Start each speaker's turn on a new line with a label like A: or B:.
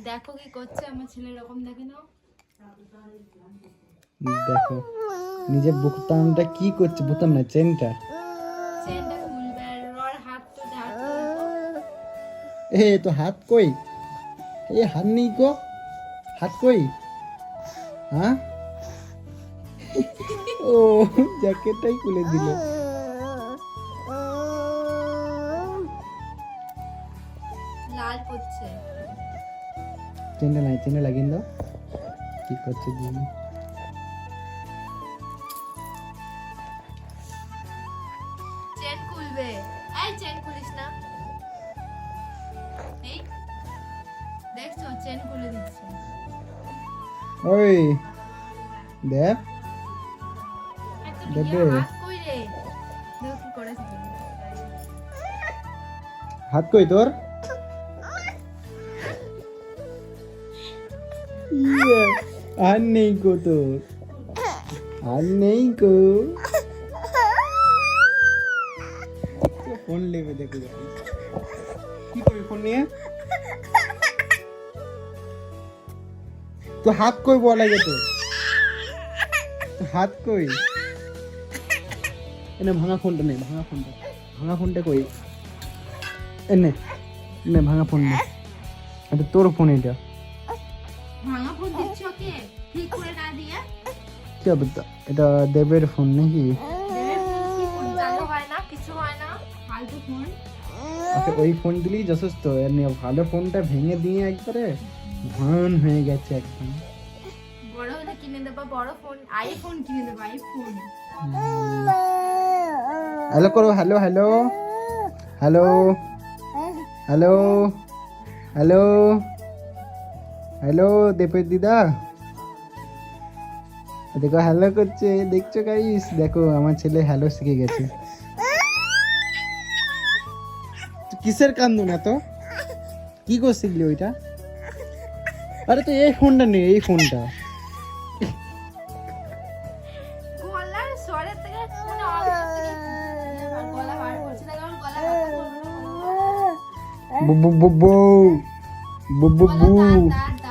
A: দেখো কি করছে আমার ছেলে, এরকম দেখে নাও।
B: দেখো নিজে বুকতামটা কি করছে, বুতাম না চেনটা।
A: চেনটা খুলবে আর হাত তো দেখো।
B: এ তো হাত কই, এ হাত নেই গো, হাত কই? হ্যাঁ ও জ্যাকেটটাই খুলে দিল।
A: লাল করছে।
B: চেনটা নাই, চেনটা লাগিয়ে দাও। কি করছে দিদি?
A: চেন খুলবে। এই চেন খুলিস না। এই দেখছো চেন খুলে দিচ্ছে।
B: ওই দেখ
A: একটা
B: দেবে।
A: হাত কই রে, দেখো কি করেছে তুমি।
B: হাত কই তোর? ইয়ে, আর নেই গো তোর, আর নেই গো। ফোন নেবে দেখো দেখো। কি করবি ফোন নিয়ে? তো হাত কই বলা গে তো, হাত কই? এনে ভাঙা ফোনটা নেই, ভাঙা ফোনটা, ভাঙা ফোনটা কই? এনে এনে ভাঙা ফোন নে, এটা তোর ফোন। এটা
A: ভাঙা ফোন দিচ্ছ ওকে, ঠিক করে না দিয়ে।
B: কি হবে তো? এটা দেবের ফোন নাকি?
A: দেবের ফোন কি ফোন চালু হয় না, কিছু হয় না, ফালতু ফোন।
B: ওকে ওই ফোন দিলেই যথেষ্ট। এমনি ভালো ফোনটা ভেঙে দিয়ে একবারে ভান হয়ে গেছে একদম।
A: বড় হলে কিনে দেবো বড় ফোন, আইফোন কিনে দেবো, আইফোন।
B: হ্যালো করো, hello hello hello hello hello hello দেবের দিদা, দেখো হ্যালো করছে, দেখছো গাইস? দেখো আমার ছেলে হ্যালো শিখে গেছে। কিসের কান্দু না তো, কি করে শিখলি ওইটা? আরে তো এই ফোনটা নেই, এই ফোনটা।
A: গলার স্বরের থেকে মানে অন্তর থেকে গলা বার করছে না, কারণ গলা ব্যথা করবে না।
B: বু বু বু বু বু বু বু।
A: দাঁত